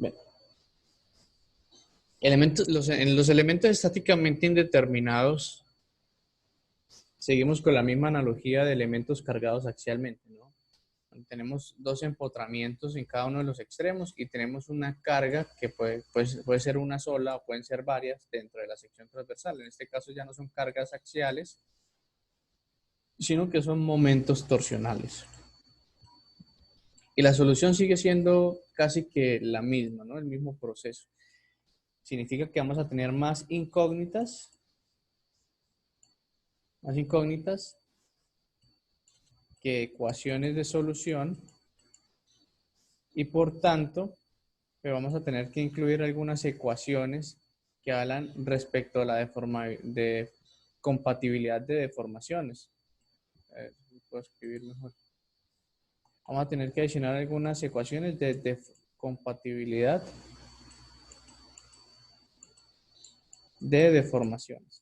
Bien. En los elementos estáticamente indeterminados, seguimos con la misma analogía de elementos cargados axialmente, ¿no? Tenemos dos empotramientos en cada uno de los extremos y tenemos una carga que puede ser una sola o pueden ser varias dentro de la sección transversal. En este caso ya no son cargas axiales, sino que son momentos torsionales. Y la solución sigue siendo casi que la misma, ¿no? El mismo proceso. Significa que vamos a tener más incógnitas que ecuaciones de solución y por tanto vamos a tener que incluir algunas ecuaciones que hablan respecto a la de compatibilidad de deformaciones. Puedo escribir mejor. Vamos a tener que adicionar algunas ecuaciones de compatibilidad de deformaciones.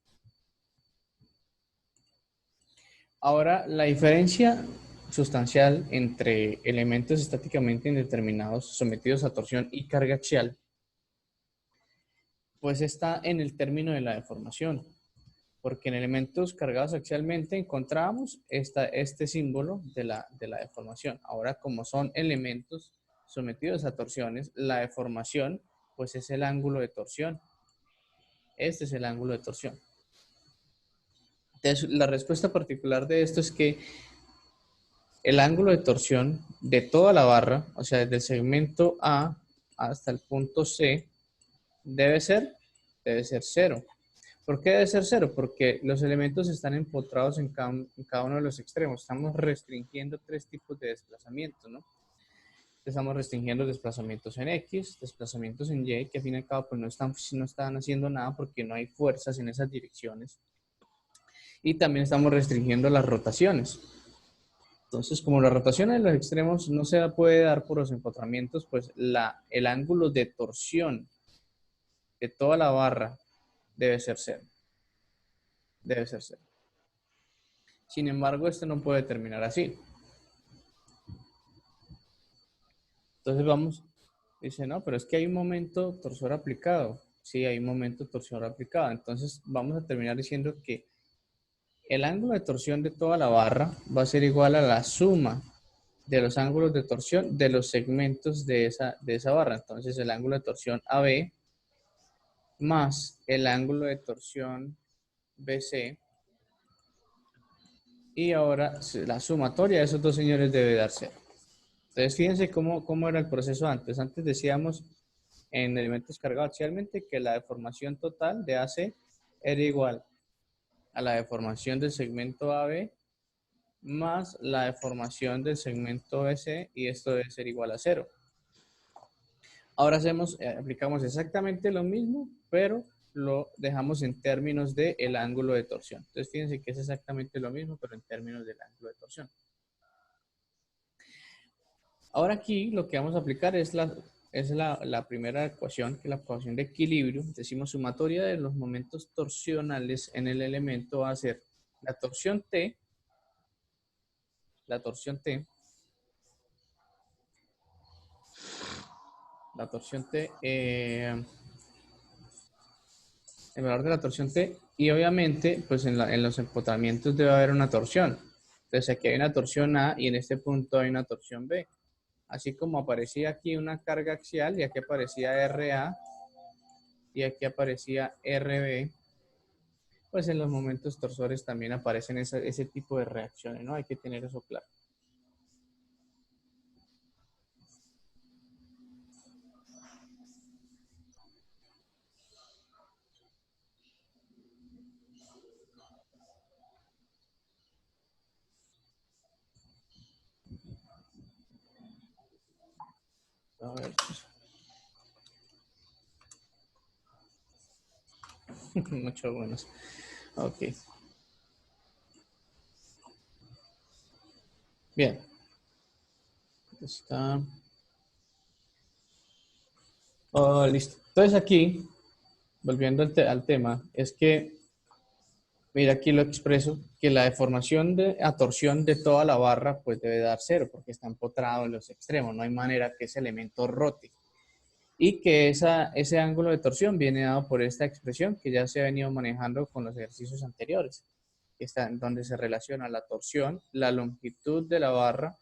Ahora, la diferencia sustancial entre elementos estáticamente indeterminados sometidos a torsión y carga axial, pues está en el término de la deformación, porque en elementos cargados axialmente encontramos este símbolo de la deformación. Ahora, como son elementos sometidos a torsiones, la deformación pues es el ángulo de torsión. Este es el ángulo de torsión. Entonces, la respuesta particular de esto es que el ángulo de torsión de toda la barra, o sea, desde el segmento A hasta el punto C, debe ser 0. ¿Por qué debe ser 0? Porque los elementos están empotrados en cada uno de los extremos. Estamos restringiendo 3 tipos de desplazamiento, ¿no? Estamos restringiendo desplazamientos en X, desplazamientos en Y, que al fin y al cabo pues, no están haciendo nada porque no hay fuerzas en esas direcciones. Y también estamos restringiendo las rotaciones. Entonces, como la rotación en los extremos no se puede dar por los empotramientos, pues el ángulo de torsión de toda la barra debe ser 0. Debe ser 0. Sin embargo, esto no puede terminar así. Entonces dice, no, pero es que hay un momento torsor aplicado. Sí, hay un momento torsor aplicado. Entonces vamos a terminar diciendo que el ángulo de torsión de toda la barra va a ser igual a la suma de los ángulos de torsión de los segmentos de esa barra. Entonces el ángulo de torsión AB más el ángulo de torsión BC. Y ahora la sumatoria de esos dos señores debe dar 0. Entonces fíjense cómo era el proceso antes. Antes decíamos en elementos cargados axialmente que la deformación total de AC era igual a la deformación del segmento AB más la deformación del segmento BC y esto debe ser igual a 0. Ahora aplicamos exactamente lo mismo, pero lo dejamos en términos del ángulo de torsión. Entonces fíjense que es exactamente lo mismo, pero en términos del ángulo de torsión. Ahora aquí lo que vamos a aplicar es la primera ecuación, que es la ecuación de equilibrio. Decimos sumatoria de los momentos torsionales en el elemento va a ser la torsión T, la torsión T, el valor de la torsión T, y obviamente pues en los empotramientos debe haber una torsión. Entonces aquí hay una torsión A y en este punto hay una torsión B. Así como aparecía aquí una carga axial y aquí aparecía RA y aquí aparecía RB, pues en los momentos torsores también aparecen ese tipo de reacciones, ¿no? Hay que tener eso claro. A ver. Mucho buenos. Ok. Bien. Está. Oh, listo. Entonces aquí, volviendo al tema, es que, mira, aquí lo expreso, que la deformación a torsión de toda la barra pues debe dar 0 porque está empotrado en los extremos. No hay manera que ese elemento rote. y que ese ángulo de torsión viene dado por esta expresión que ya se ha venido manejando con los ejercicios anteriores, que está en donde se relaciona la torsión, la longitud de la barra,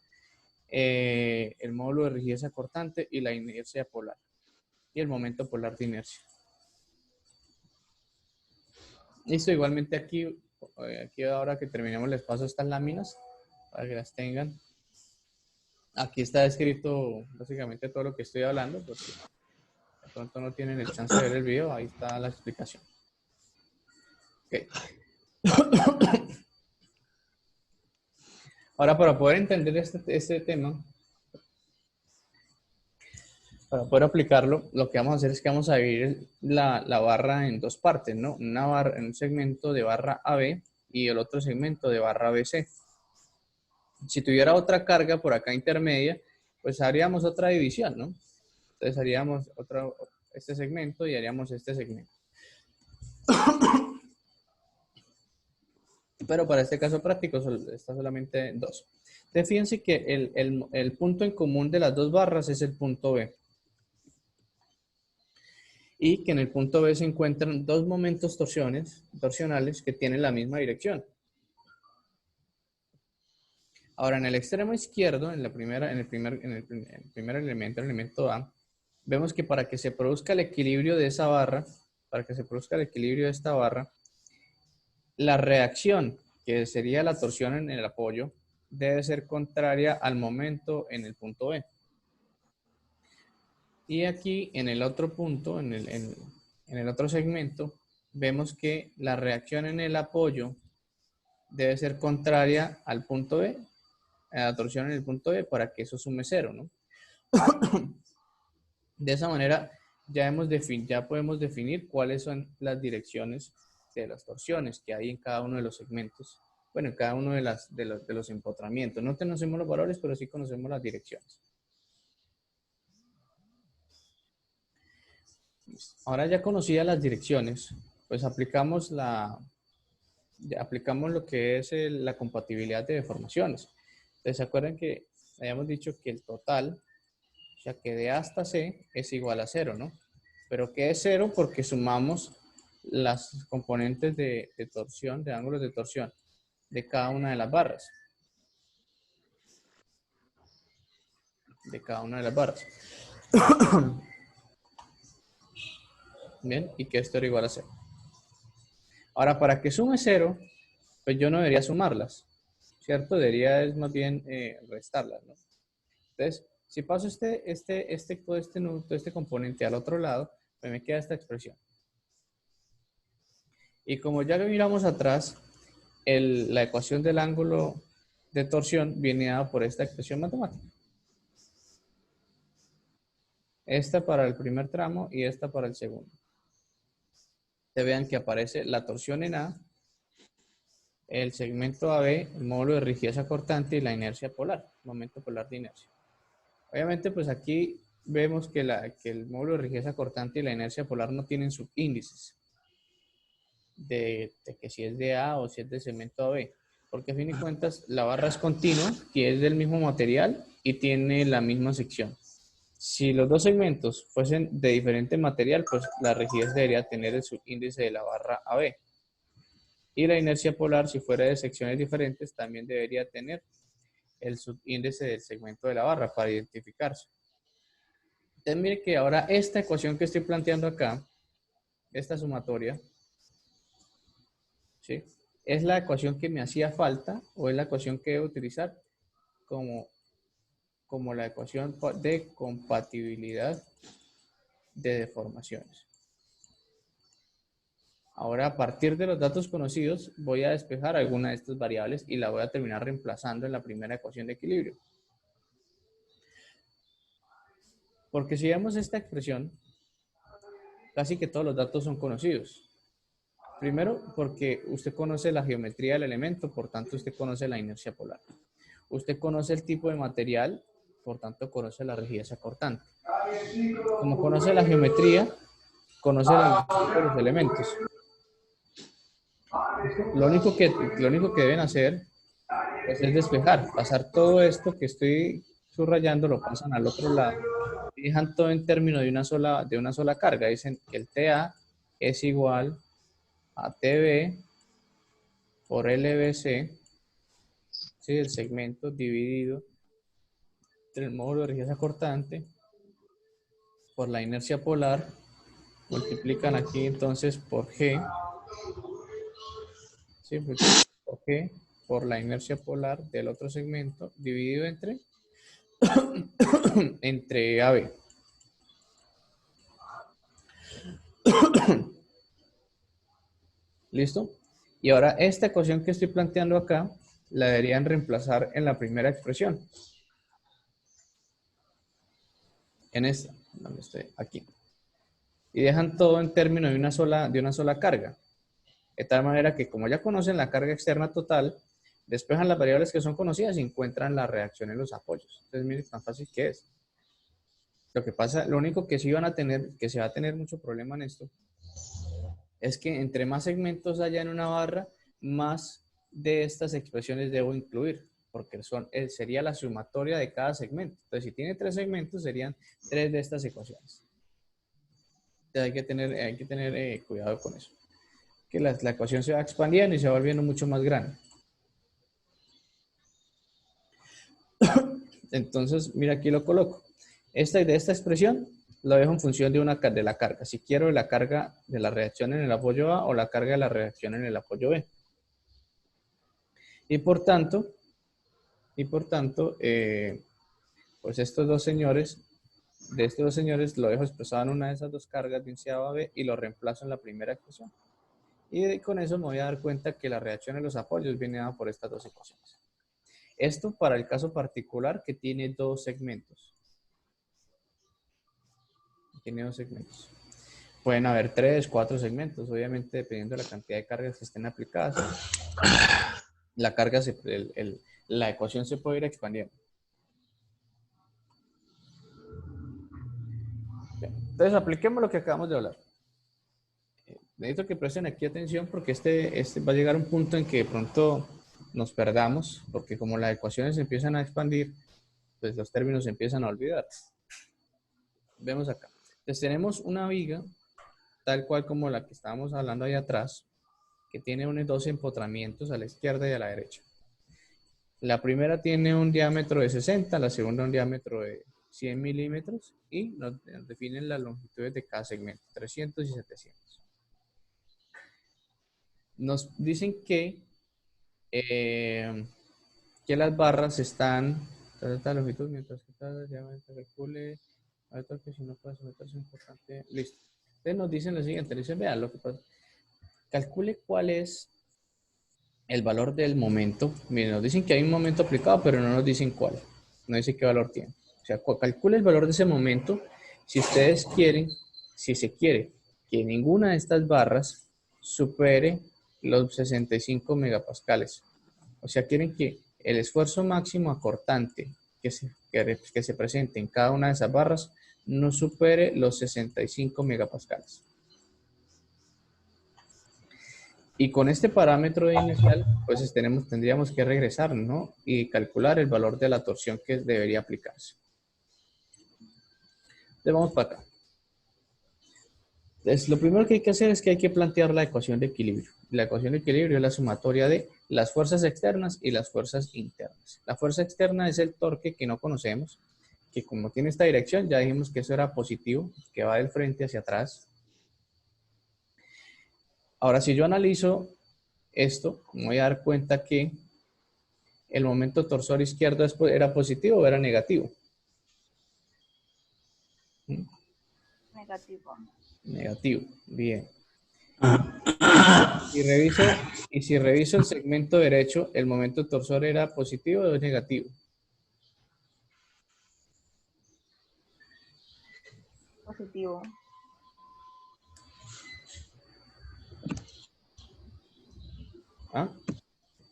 el módulo de rigidez cortante y la inercia polar y el momento polar de inercia. Listo, igualmente aquí ahora que terminemos les paso estas láminas para que las tengan. Aquí está escrito básicamente todo lo que estoy hablando, por si de pronto no tienen el chance de ver el video, ahí está la explicación. Okay. Ahora, para poder entender este tema, para poder aplicarlo, lo que vamos a hacer es que vamos a dividir la barra en dos partes, ¿no? Una barra, en un segmento de barra AB y el otro segmento de barra BC. Si tuviera otra carga por acá intermedia, pues haríamos otra división, ¿no? Entonces haríamos este segmento y haríamos este segmento. Pero para este caso práctico está solamente dos. Entonces fíjense que el punto en común de las dos barras es el punto B. Y que en el punto B se encuentran dos momentos torsionales que tienen la misma dirección. Ahora, en el extremo izquierdo, en el primer elemento, el elemento A, vemos que para que se produzca el equilibrio de esa barra, para que se produzca el equilibrio de esta barra, la reacción, que sería la torsión en el apoyo, debe ser contraria al momento en el punto B. Y aquí, en el otro punto, en el otro segmento, vemos que la reacción en el apoyo debe ser contraria al punto B, a la torsión en el punto B, para que eso sume cero, ¿no? De esa manera, ya podemos definir cuáles son las direcciones de las torsiones que hay en cada uno de los segmentos. Bueno, en cada uno de los empotramientos. No conocemos los valores, pero sí conocemos las direcciones. Ahora ya conocidas las direcciones, pues aplicamos lo que es la compatibilidad de deformaciones. Entonces, ¿se acuerdan que habíamos dicho que el total, o sea, que de A hasta C es igual a 0, ¿no? Pero que es 0 porque sumamos las componentes de torsión, de ángulos de torsión, de cada una de las barras. De cada una de las barras. Bien, y que esto era igual a 0. Ahora, para que sume 0, pues yo no debería sumarlas, ¿cierto? Debería es más bien restarlas, ¿no? Entonces, si paso todo este componente al otro lado, pues me queda esta expresión. Y como ya miramos atrás, la ecuación del ángulo de torsión viene dada por esta expresión matemática. Esta para el primer tramo y esta para el segundo. Te vean que aparece la torsión en A, el segmento AB, el módulo de rigidez cortante y la inercia polar, momento polar de inercia. Obviamente, pues aquí vemos que el módulo de rigidez cortante y la inercia polar no tienen subíndices de que si es de A o si es de segmento AB, porque a fin de cuentas la barra es continua, que es del mismo material y tiene la misma sección. Si los dos segmentos fuesen de diferente material, pues la rigidez debería tener el subíndice de la barra AB. Y la inercia polar, si fuera de secciones diferentes, también debería tener el subíndice del segmento de la barra para identificarse. Entonces, mire que ahora esta ecuación que estoy planteando acá, esta sumatoria, ¿sí?, es la ecuación que me hacía falta o es la ecuación que debo utilizar como la ecuación de compatibilidad de deformaciones. Ahora, a partir de los datos conocidos, voy a despejar alguna de estas variables y la voy a terminar reemplazando en la primera ecuación de equilibrio. Porque si vemos esta expresión, casi que todos los datos son conocidos. Primero, porque usted conoce la geometría del elemento, por tanto, usted conoce la inercia polar. Usted conoce el tipo de material, por tanto, conoce la rigidez cortante. Como conoce la geometría, conoce la longitud de los elementos. Lo único que deben hacer, pues, es despejar, pasar todo esto que estoy subrayando, lo pasan al otro lado dejan todo en términos de una sola carga. Dicen que el TA es igual a TB por LBC, ¿sí? El segmento dividido entre el módulo de rigidez cortante por la inercia polar, multiplican aquí entonces por G, ¿sí? Por G por la inercia polar del otro segmento dividido entre, entre AB. ¿Listo? Y ahora esta ecuación que estoy planteando acá la deberían reemplazar en la primera expresión. En esta, donde estoy, aquí. Y dejan todo en términos de una sola carga. De tal manera que como ya conocen la carga externa total, despejan las variables que son conocidas y encuentran la reacción en los apoyos. Entonces miren tan fácil que es. Lo que pasa, lo único que sí van a tener, que se va a tener mucho problema en esto, es que entre más segmentos haya en una barra, más de estas expresiones debo incluir, porque sería la sumatoria de cada segmento. Entonces, si tiene 3 segmentos, serían 3 de estas ecuaciones. Entonces, hay que tener cuidado con eso. Que la ecuación se va expandiendo y se va volviendo mucho más grande. Entonces, mira, aquí lo coloco. De esta expresión lo dejo en función de la carga. Si quiero la carga de la reacción en el apoyo A o la carga de la reacción en el apoyo B. Y por tanto, pues estos dos señores lo dejo expresado en una de esas dos cargas, bien sea A o B, y lo reemplazo en la primera ecuación. Y con eso me voy a dar cuenta que la reacción en los apoyos viene dada por estas dos ecuaciones. Esto para el caso particular que tiene dos segmentos. Tiene dos segmentos. Pueden haber 3, 4 segmentos, obviamente dependiendo de la cantidad de cargas que estén aplicadas. La carga, la ecuación se puede ir expandiendo. Bien, entonces apliquemos lo que acabamos de hablar. Necesito que presten aquí atención porque este va a llegar a un punto en que de pronto nos perdamos, porque como las ecuaciones se empiezan a expandir, pues los términos se empiezan a olvidar. Vemos acá. Entonces tenemos una viga, tal cual como la que estábamos hablando ahí atrás, que tiene unos dos empotramientos a la izquierda y a la derecha. La primera tiene un diámetro de 60, la segunda un diámetro de 100 milímetros y nos definen las longitudes de cada segmento, 300 y 700. Nos dicen que las barras están esta longitud, mientras que cada diámetro calcule, que si no puede someterse importante, listo. Entonces nos dicen lo siguiente, dicen, vean lo que pasa, calcule cuál es el valor del momento. Miren, nos dicen que hay un momento aplicado, pero no nos dicen cuál, no dice qué valor tiene. O sea, calcule el valor de ese momento si ustedes quieren, si se quiere que ninguna de estas barras supere los 65 megapascales. O sea, quieren que el esfuerzo máximo acortante que se presente en cada una de esas barras no supere los 65 megapascales. Y con este parámetro inicial, pues tendríamos que regresar, ¿no? Y calcular el valor de la torsión que debería aplicarse. Entonces vamos para acá. Entonces, lo primero que hay que hacer es que hay que plantear la ecuación de equilibrio. La ecuación de equilibrio es la sumatoria de las fuerzas externas y las fuerzas internas. La fuerza externa es el torque que no conocemos, que como tiene esta dirección, ya dijimos que eso era positivo, que va del frente hacia atrás. Ahora, si yo analizo esto, me voy a dar cuenta que el momento torsor izquierdo era positivo o era negativo. Negativo. Negativo, bien. Y si reviso el segmento derecho, ¿el momento torsor era positivo o negativo? Positivo. ¿Ah?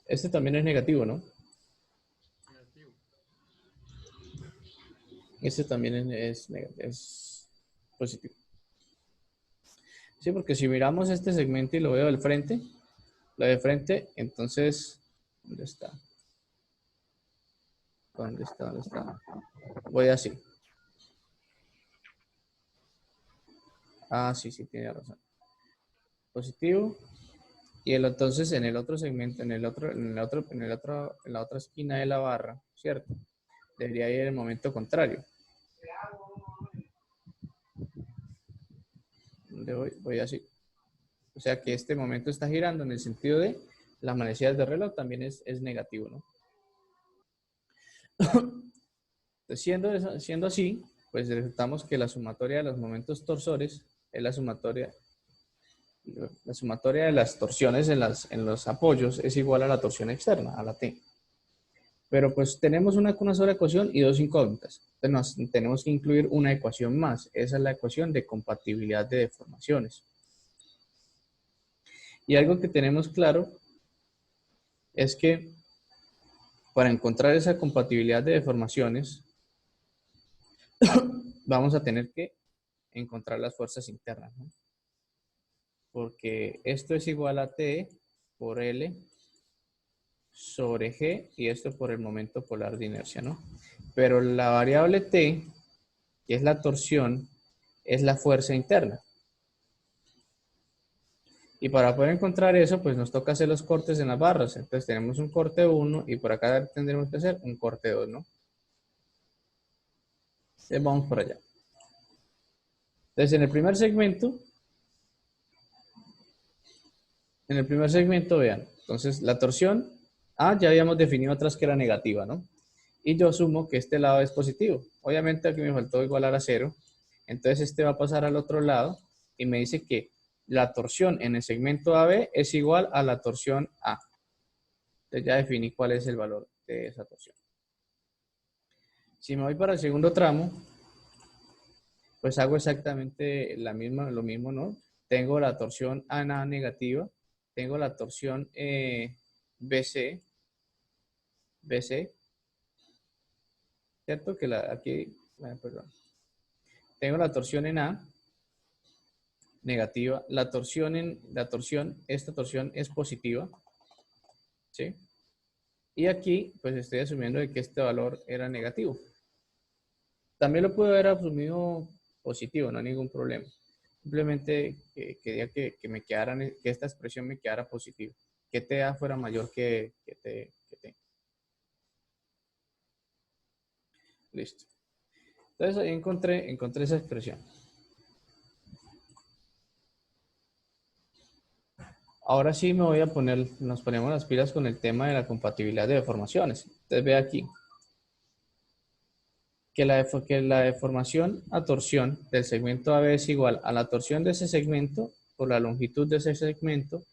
Este también es negativo, ¿no? Negativo. Este también es positivo. Sí, porque si miramos este segmento y lo veo del frente, entonces, ¿dónde está? ¿Dónde está? Voy así. Ah, sí, sí, tiene razón. Positivo. Y entonces en el otro segmento, en la otra esquina de la barra, ¿cierto? Debería ir el momento contrario. ¿Dónde voy? Voy así. O sea que este momento está girando en el sentido de las manecillas de reloj también es negativo, ¿no? Entonces, siendo así, pues resultamos que la sumatoria de los momentos torsores es la sumatoria de las torsiones en los apoyos es igual a la torsión externa, a la T. Pero pues tenemos una sola ecuación y dos incógnitas. Entonces tenemos que incluir una ecuación más. Esa es la ecuación de compatibilidad de deformaciones. Y algo que tenemos claro es que para encontrar esa compatibilidad de deformaciones, vamos a tener que encontrar las fuerzas internas, ¿no? Porque esto es igual a T por L sobre G y esto por el momento polar de inercia, ¿no? Pero la variable T, que es la torsión, es la fuerza interna. Y para poder encontrar eso, pues nos toca hacer los cortes en las barras. Entonces tenemos un corte 1 y por acá tendremos que hacer un corte 2, ¿no? Entonces vamos por allá. Entonces en el primer segmento, vean, entonces la torsión, ya habíamos definido atrás que era negativa, ¿no? Y yo asumo que este lado es positivo. Obviamente aquí me faltó igualar a 0. Entonces este va a pasar al otro lado y me dice que la torsión en el segmento AB es igual a la torsión A. Entonces ya definí cuál es el valor de esa torsión. Si me voy para el segundo tramo, pues hago exactamente lo mismo, ¿no? Tengo la torsión AA negativa, tengo la torsión BC, ¿cierto? Que perdón. Tengo la torsión en A negativa, esta torsión es positiva, ¿sí? Y aquí, pues estoy asumiendo de que este valor era negativo. También lo puedo haber asumido positivo, no hay ningún problema. Simplemente quería que esta expresión me quedara positiva. Que TA fuera mayor que T. Listo. Entonces ahí encontré esa expresión. Ahora sí nos ponemos las pilas con el tema de la compatibilidad de deformaciones. Entonces ve aquí que la deformación a torsión del segmento AB es igual a la torsión de ese segmento por la longitud de ese segmento,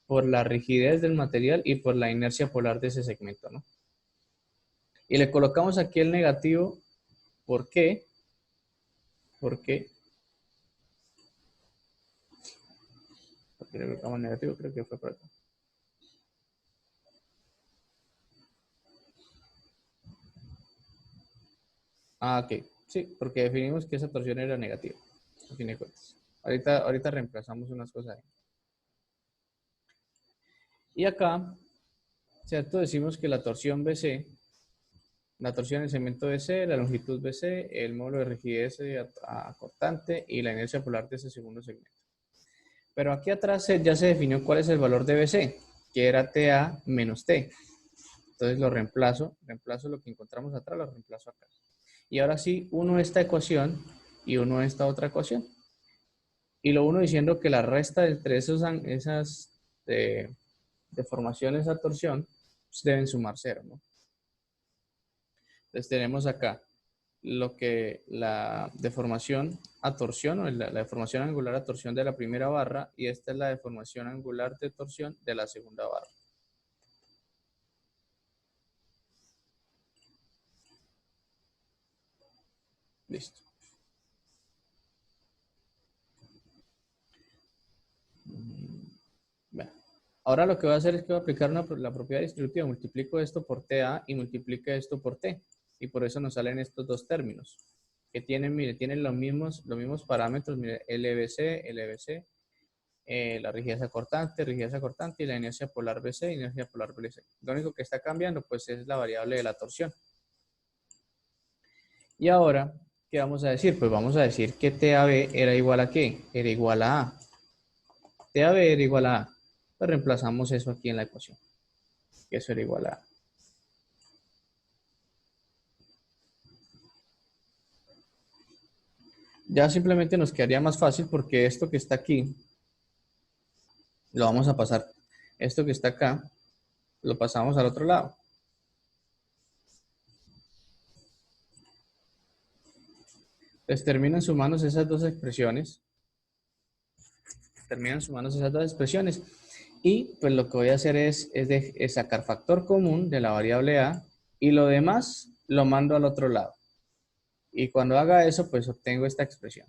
por la rigidez del material y por la inercia polar de ese segmento, ¿no? Y le colocamos aquí el negativo. ¿Por qué? ¿Por qué le colocamos negativo? Creo que fue por acá. Ok. Sí, porque definimos que esa torsión era negativa. A fin de cuentas. Ahorita reemplazamos unas cosas ahí. Y acá, ¿cierto? Decimos que la torsión BC, la torsión en el segmento BC, la longitud BC, el módulo de rigidez cortante y la inercia polar de ese segundo segmento. Pero aquí atrás ya se definió cuál es el valor de BC, que era TA menos T. Entonces lo reemplazo lo que encontramos atrás, lo reemplazo acá. Y ahora sí, uno esta ecuación y uno esta otra ecuación. Y lo uno diciendo que la resta entre esas deformaciones a torsión pues deben sumar 0, ¿no? Entonces tenemos acá lo que la deformación a torsión o la deformación angular a torsión de la primera barra y esta es la deformación angular de torsión de la segunda barra. Listo. Bueno, ahora lo que voy a hacer es que voy a aplicar la propiedad distributiva. Multiplico esto por TA y multiplico esto por T. Y por eso nos salen estos dos términos. Que tienen, mire, tienen los mismos parámetros. Mire, LBC, la rigidez acortante y la inercia polar BC, inercia polar BC. Lo único que está cambiando pues es la variable de la torsión. Y ahora, ¿qué vamos a decir? Pues vamos a decir que TAB era igual a ¿qué? Era igual a A. TAB era igual a A. Pues reemplazamos eso aquí en la ecuación. Que eso era igual a A. Ya simplemente nos quedaría más fácil porque esto que está aquí, lo vamos a pasar. Esto que está acá, lo pasamos al otro lado. Entonces terminan sumándose esas dos expresiones. Terminan sumándose esas dos expresiones. Y pues lo que voy a hacer es sacar factor común de la variable A y lo demás lo mando al otro lado. Y cuando haga eso, pues obtengo esta expresión.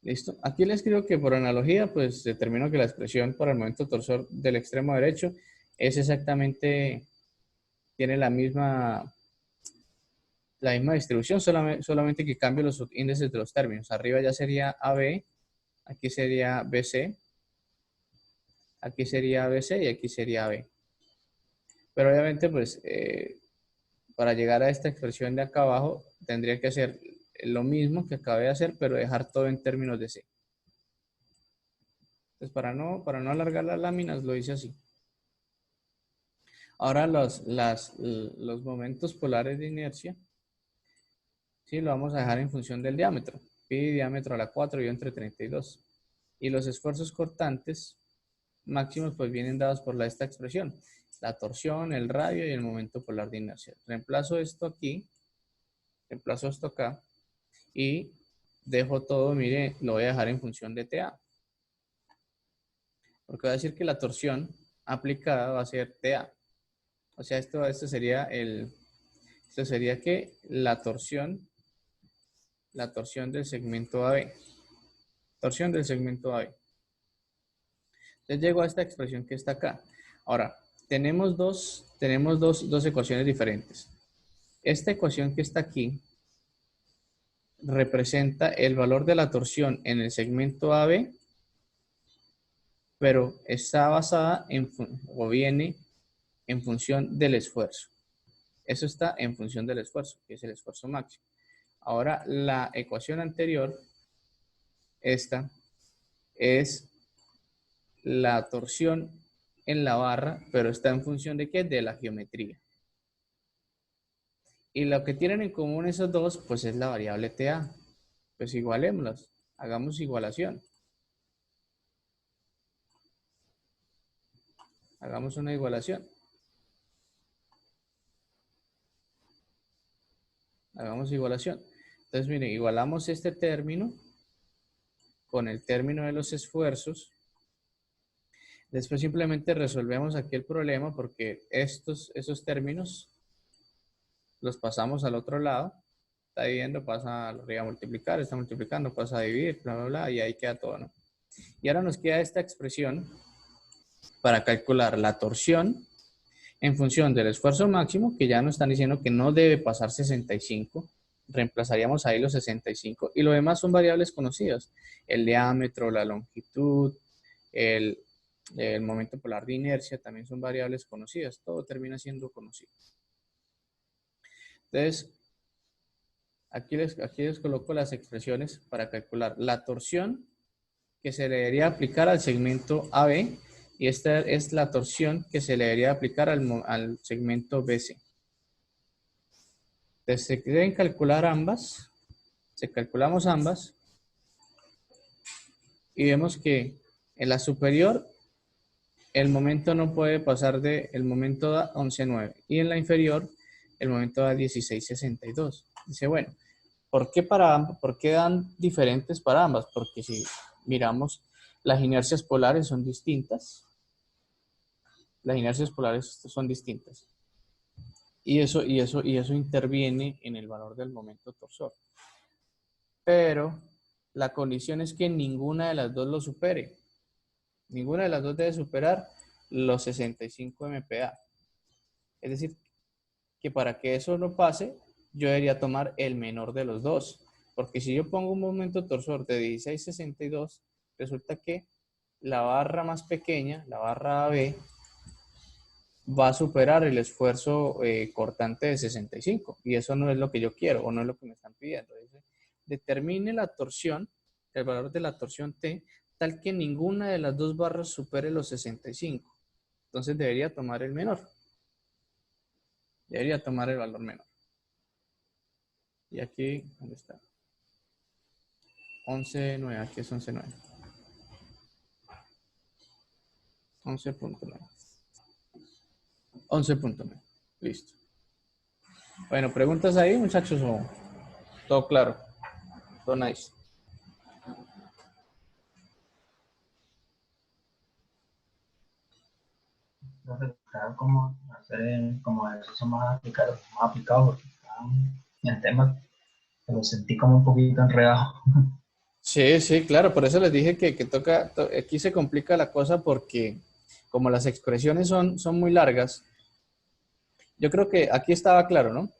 ¿Listo? Aquí le escribo que por analogía, pues determino que la expresión por el momento torsor del extremo derecho es exactamente, tiene la misma distribución, solamente que cambio los índices de los términos. Arriba ya sería AB, aquí sería BC, aquí sería ABC y aquí sería AB. Pero obviamente, pues, para llegar a esta expresión de acá abajo, tendría que hacer lo mismo que acabé de hacer, pero dejar todo en términos de C. Entonces, para no alargar las láminas, lo hice así. Ahora los momentos polares de inercia, ¿sí? Lo vamos a dejar en función del diámetro. Pi diámetro a la 4 y entre 32. Y los esfuerzos cortantes máximos pues vienen dados por esta expresión. La torsión, el radio y el momento polar de inercia. Reemplazo esto aquí, reemplazo esto acá y dejo todo, mire, lo voy a dejar en función de TA. Porque va a decir que la torsión aplicada va a ser TA. O sea, esto sería que la torsión del segmento AB. Torsión del segmento AB. Entonces llego a esta expresión que está acá. Ahora, tenemos dos ecuaciones diferentes. Esta ecuación que está aquí representa el valor de la torsión en el segmento AB, pero está basada o viene en función del esfuerzo. Eso está en función del esfuerzo, que es el esfuerzo máximo. Ahora, la ecuación anterior, esta, es la torsión en la barra, pero está en función de ¿qué? De la geometría. Y lo que tienen en común esos dos, pues es la variable TA. Pues igualémoslas, hagamos igualación. Hagamos una igualación. Hagamos igualación. Entonces, miren, igualamos este término con el término de los esfuerzos. Después simplemente resolvemos aquí el problema porque esos términos los pasamos al otro lado. Está dividiendo, pasa arriba a multiplicar, está multiplicando, pasa a dividir, bla, bla, bla, y ahí queda todo, ¿no? Y ahora nos queda esta expresión para calcular la torsión en función del esfuerzo máximo, que ya nos están diciendo que no debe pasar 65. Reemplazaríamos ahí los 65. Y lo demás son variables conocidas. El diámetro, la longitud, el momento polar de inercia también son variables conocidas. Todo termina siendo conocido. Entonces, aquí les coloco las expresiones para calcular la torsión que se le debería aplicar al segmento AB y esta es la torsión que se le debería aplicar al segmento BC. Entonces, se deben calcular ambas. Calculamos ambas y vemos que en la superior el momento no puede pasar el momento da 11.9 y en la inferior el momento da 16.62. Dice, bueno, ¿por qué dan diferentes para ambas? Porque si miramos, las inercias polares son distintas. Las inercias polares son distintas. Y eso interviene en el valor del momento torsor. Pero la condición es que ninguna de las dos lo supere. Ninguna de las dos debe superar los 65 MPa. Es decir, que para que eso no pase, yo debería tomar el menor de los dos. Porque si yo pongo un momento torsor de 16.62, resulta que la barra más pequeña, la barra AB, va a superar el esfuerzo cortante de 65. Y eso no es lo que yo quiero o no es lo que me están pidiendo. Dice, determine la torsión, el valor de la torsión T, tal que ninguna de las dos barras supere los 65. Entonces debería tomar el menor. Debería tomar el valor menor. Y aquí, ¿dónde está? 11.9, aquí es 11.9. 11.9. 11.9. Listo. Bueno, ¿preguntas ahí, muchachos? ¿O todo claro? Todo nice. Entonces, buscar cómo hacer como ejercicios más aplicados porque están en temas que lo sentí como un poquito enredado. Sí, sí, claro. Por eso les dije que toca, aquí se complica la cosa porque como las expresiones son muy largas, yo creo que aquí estaba claro, ¿no?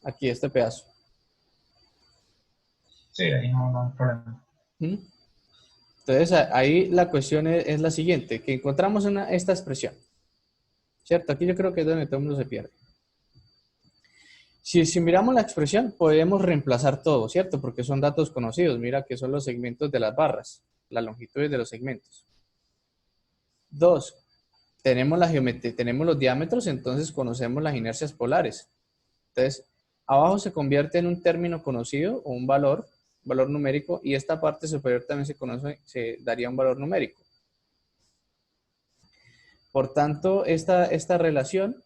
Aquí, este pedazo. Sí, ahí no hay problema. ¿Mm? Entonces, ahí la cuestión es la siguiente, que encontramos esta expresión, ¿cierto? Aquí yo creo que es donde todo el mundo se pierde. Si miramos la expresión, podemos reemplazar todo, ¿cierto? Porque son datos conocidos. Mira que son los segmentos de las barras, las longitudes de los segmentos. 2. Tenemos la geometría, tenemos los diámetros, entonces conocemos las inercias polares. Entonces, abajo se convierte en un término conocido o un valor numérico, y esta parte superior también se daría un valor numérico. Por tanto, esta relación,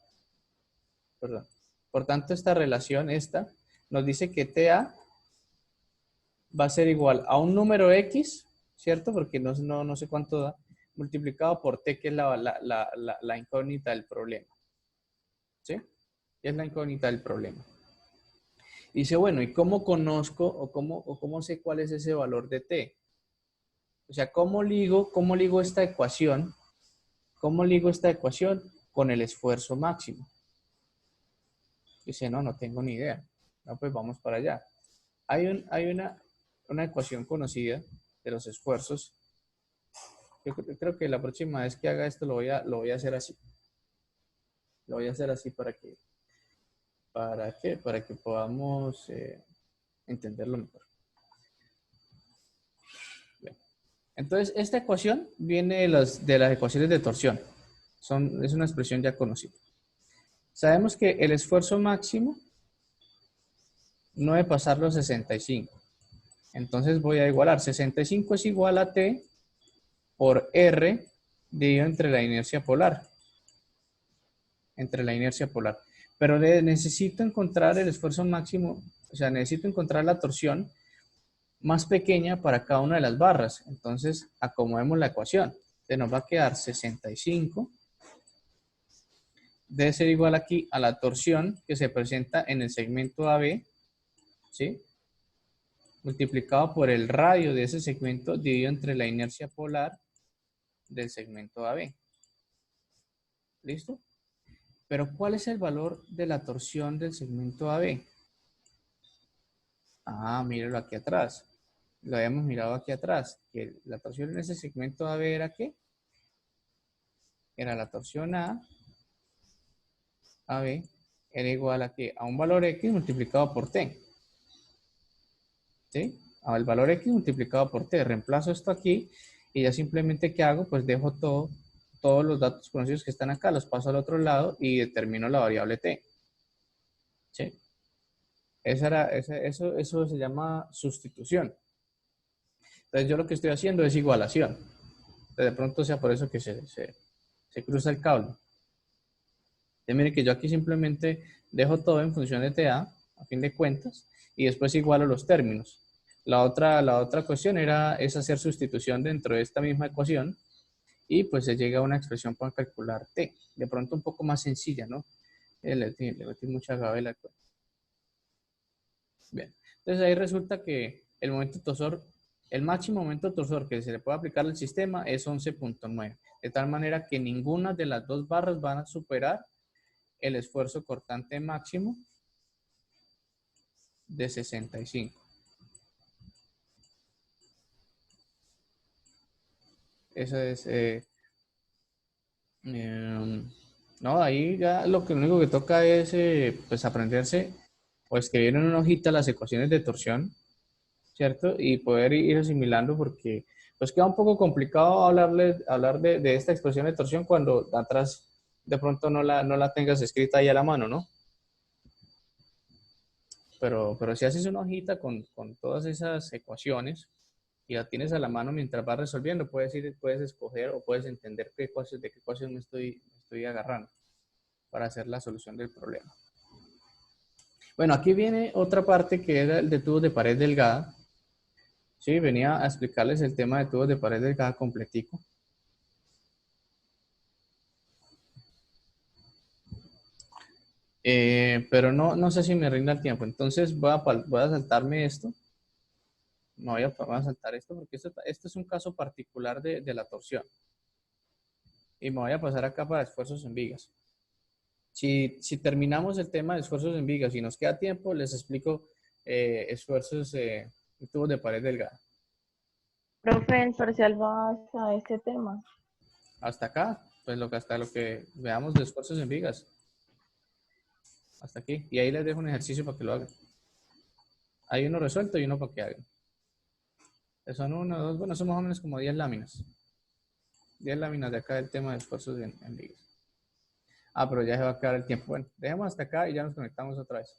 perdón, por tanto, esta relación, nos dice que TA va a ser igual a un número X, ¿cierto? Porque no sé cuánto da, multiplicado por T, que es la incógnita del problema. ¿Sí? Es la incógnita del problema. Y dice, bueno, ¿y cómo conozco o cómo sé cuál es ese valor de T? O sea, ¿cómo ligo esta ecuación? ¿Cómo ligo esta ecuación con el esfuerzo máximo? Dice, no tengo ni idea. No, pues vamos para allá. Hay una ecuación conocida de los esfuerzos. Yo creo que la próxima vez que haga esto lo voy a hacer así. Lo voy a hacer así para que podamos entenderlo mejor. Bien. Entonces, esta ecuación viene de las ecuaciones de torsión. Es una expresión ya conocida. Sabemos que el esfuerzo máximo no debe pasar los 65. Entonces voy a igualar. 65 es igual a T por R dividido entre la inercia polar. Entre la inercia polar. Pero necesito encontrar el esfuerzo máximo, o sea, necesito encontrar la torsión más pequeña para cada una de las barras. Entonces, acomodemos la ecuación. Entonces, nos va a quedar 65. Debe ser igual aquí a la torsión que se presenta en el segmento AB, ¿sí? Multiplicado por el radio de ese segmento dividido entre la inercia polar del segmento AB. ¿Listo? Pero ¿cuál es el valor de la torsión del segmento AB? Ah, míralo aquí atrás. Lo habíamos mirado aquí atrás. Que la torsión en ese segmento AB era ¿qué? Era la torsión AB, era igual a ¿qué? A un valor X multiplicado por T. ¿Sí? Al valor X multiplicado por T. Reemplazo esto aquí y ya simplemente ¿qué hago? Pues dejo todos los datos conocidos que están acá, los paso al otro lado y determino la variable T. ¿Sí? Eso se llama sustitución. Entonces yo lo que estoy haciendo es igualación. De pronto sea por eso que se cruza el cable. Entonces mire que yo aquí simplemente dejo todo en función de TA, a fin de cuentas, y después igualo los términos. La otra cuestión es hacer sustitución dentro de esta misma ecuación y pues se llega a una expresión para calcular T. De pronto un poco más sencilla, ¿no? Le metí mucha gabela. Bien, entonces ahí resulta que el máximo momento torsor que se le puede aplicar al sistema es 11.9, de tal manera que ninguna de las dos barras van a superar el esfuerzo cortante máximo de 65. Eso es, No, ahí ya lo único que toca es pues aprenderse o escribir en una hojita las ecuaciones de torsión, ¿cierto? Y poder ir asimilando porque pues queda un poco complicado hablar de esta expresión de torsión cuando atrás de pronto no la tengas escrita ahí a la mano, ¿no? Pero si haces una hojita con todas esas ecuaciones y la tienes a la mano mientras vas resolviendo, puedes escoger o puedes entender de qué ecuación me estoy agarrando para hacer la solución del problema. Bueno, aquí viene otra parte que era el de tubos de pared delgada. Sí, venía a explicarles el tema de tubos de pared delgada completico. Pero no sé si me rinda el tiempo. Entonces voy a saltarme esto. Voy a saltar esto porque esto es un caso particular de la torsión. Y me voy a pasar acá para esfuerzos en vigas. Si terminamos el tema de esfuerzos en vigas y nos queda tiempo, les explico esfuerzos en tubos de pared delgada. Profe, el parcial va hasta este tema. Hasta acá, pues hasta lo que veamos de esfuerzos en vigas. Hasta aquí. Y ahí les dejo un ejercicio para que lo hagan. Hay uno resuelto y uno para que hagan. Son uno, dos, bueno, son más o menos como 10 láminas. 10 láminas de acá del tema de esfuerzos en vigas. Pero ya se va a acabar el tiempo. Bueno, dejemos hasta acá y ya nos conectamos otra vez.